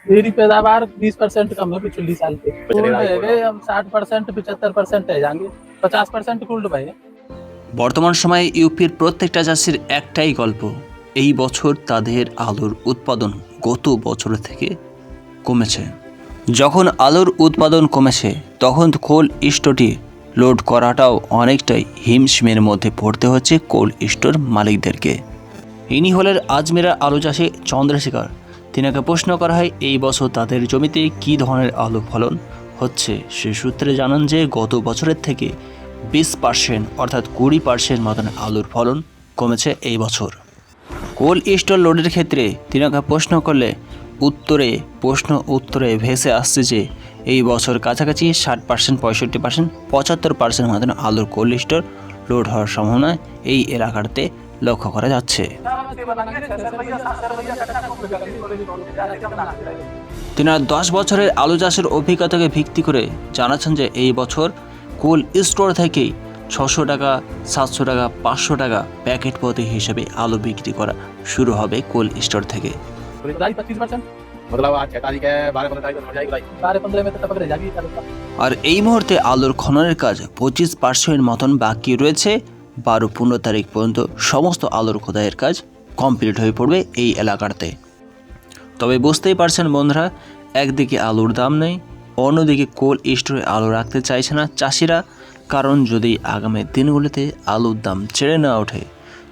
मेरी पैदावार 20% कम है पिछले साल पे। कुल्ड है हम 60% 75% है जाएंगे, 50% कुल्ड भाई। বর্তমান সময়ে ইউপির প্রত্যেকটা চাষির একটাই গল্প, এই বছর তাদের আলুর উৎপাদন গত বছরের থেকে কমেছে। যখন আলুর উৎপাদন কমেছে তখন কোল্ড স্টোরটি লোড করাটাও অনেকটাই হিমশিমের মধ্যে পড়তে হচ্ছে কোল্ড স্টোর মালিকদেরকে। ইনি হলেন আজমিরা আলু চাষি চন্দ্রশেখর। তিনাকে প্রশ্ন করা হয় এই বছর তাদের জমিতে কী ধরনের আলু ফলন হচ্ছে। সে সূত্রে জানান যে গত বছরের থেকে 20% অর্থাৎ 20% মতন আলুর ফলন কমেছে এই বছর। কোল্ড স্টোর লোডের ক্ষেত্রে তিনাকে প্রশ্ন করলে উত্তরে ভেসে আসছে যে এই বছর কাছাকাছি 60%, 65%, 75% মতন আলুর কোল্ড স্টোর লোড হওয়ার সম্ভাবনা এই এলাকাতে লক্ষ্য করা যাচ্ছে। তিনার 10 বছরের আলু চাষের অভিজ্ঞতাকে ভিত্তি করে জানাচ্ছেন যে এই বছর কোল্ড স্টোর থেকেই 600 টাকা, 700 টাকা, 500 টাকা প্যাকেট প্রতি হিসেবে আলু বিক্রি করা শুরু হবে কোল্ড স্টোর থেকে। আর এই মুহূর্তে আলুর খননের কাজ 25% মতন বাকি রয়েছে। 12-15 তারিখ পর্যন্ত সমস্ত আলুর খোদাইয়ের কাজ কমপ্লিট হয়ে পড়বে এই এলাকাতে। তবে বুঝতেই পারছেন বন্ধুরা, একদিকে আলুর দাম নেই, অন্যদিকে কোল্ড স্টোরে আলু রাখতে চাইছে না চাষিরা। কারণ যদি আগামী দিনগুলিতে আলুর দাম ছেড়ে না ওঠে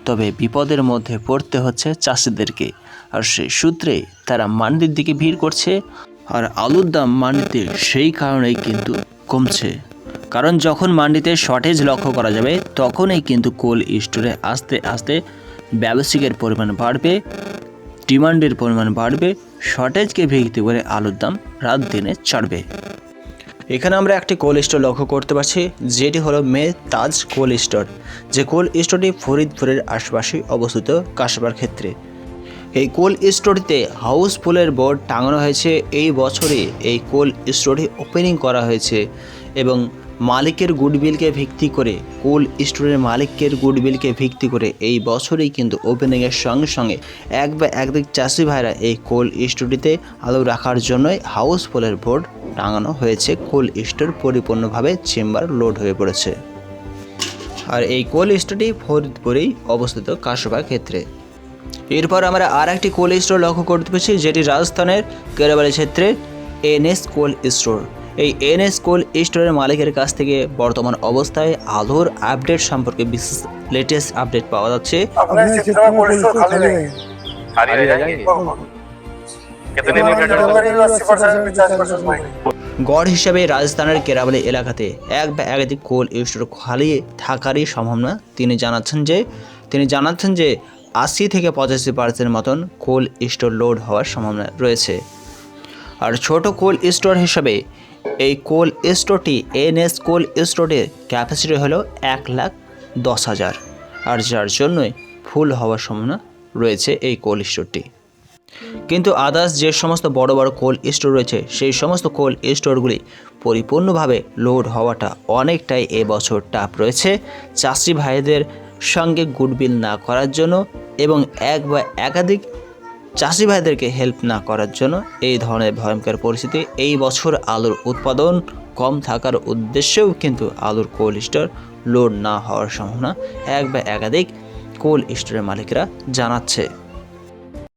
তবে বিপদের মধ্যে পড়তে হচ্ছে চাষিদেরকে। আর সেই সূত্রে তারা মান্ডির দিকে ভিড় করছে। আর আলুর দাম মান্ডিতে সেই কারণেই কিন্তু কমছে, কারণ যখন মান্ডিতে শর্টেজ লক্ষ্য করা যাবে তখনই কিন্তু কোল্ড স্টোরে আস্তে আস্তে ব্যবসায়িকের পরিমাণ বাড়বে, ডিমান্ডের পরিমাণ বাড়বে, শর্টেজকে ভিত্তি করে আলুর দাম রাত দিনে চড়বে। এখানে আমরা একটি কোল্ড স্টোর লক্ষ্য করতে পারছি, যেটি হলো তাজ কোল্ড স্টোর। যে কোল্ড স্টোরটি ফরিদপুরের আশপাশে অবস্থিত কাশবার ক্ষেত্রে। এই কোল্ড স্টোরটিতে হাউসফুলের বোর্ড টাঙানো হয়েছে। এই বছরে এই কোল্ড স্টোরটি ওপেনিং করা হয়েছে এবং মালিকের গুডউইলকে ভিত্তি করে, কোল্ড স্টোরের মালিকের গুডউইলকে ভিত্তি করে এই বছরেই কিন্তু ওপেনিংয়ের সঙ্গে সঙ্গে একাধিক চাষি ভাইরা এই কোল্ড স্টোরটিতে আলু রাখার জন্যই হাউসফুলের বোর্ড টাঙানো হয়েছে। কোল্ড স্টোর পরিপূর্ণভাবে চেম্বার লোড হয়ে পড়েছে। আর এই কোল্ড স্টোরটি ফরিদপুরেই অবস্থিত কাশবার ক্ষেত্রে। এরপর আমরা আর একটি কোল্ড স্টোর লক্ষ্য করতে পেরেছি, যেটি রাজস্থানের কেরাবালি ক্ষেত্রে এনএস কোল্ড স্টোর। এই এনএস কোল্ড স্টোরের মালিকের কাছ থেকে বর্তমান অবস্থায় আলুর আপডেট সম্পর্কে বিশেষ লেটেস্ট আপডেট পাওয়া যাচ্ছে। গড় হিসাবে রাজস্থানের কেরাবালি এলাকাতে একাধিক কোল্ড স্টোর খালি থাকারই সম্ভাবনা। তিনি জানাচ্ছেন যে 80 থেকে 85% মতন কোল্ড স্টোর লোড হওয়ার সম্ভাবনা রয়েছে। আর ছোট কোল্ড স্টোর হিসাবে এই কোল্ড স্টোরটি এনএস কোল্ড স্টোরের ক্যাপাসিটি হলো 1,10,000, আর যার জন্যই ফুল হওয়ার সম্ভাবনা রয়েছে এই কোল্ড স্টোরটি। কিন্তু আদার্স যে সমস্ত বড় বড় কোল্ড স্টোর রয়েছে সেই সমস্ত কোল্ড স্টোরগুলি পরিপূর্ণভাবে লোড হওয়াটা অনেকটাই এবছর টাফ রয়েছে চাষি ভাইদের সঙ্গে গুডউইল না করার জন্য এবং একাধিক চাষি ভাইদেরকে হেল্প না করার জন্য। এই ধরনের ভয়ঙ্কর পরিস্থিতি এই বছর আলুর উৎপাদন কম থাকার উদ্দেশ্যেও কিন্তু আলুর কোল্ড স্টোর লোড না হওয়ার সম্ভাবনা একাধিক কোল্ড স্টোরের মালিকরা জানাচ্ছে।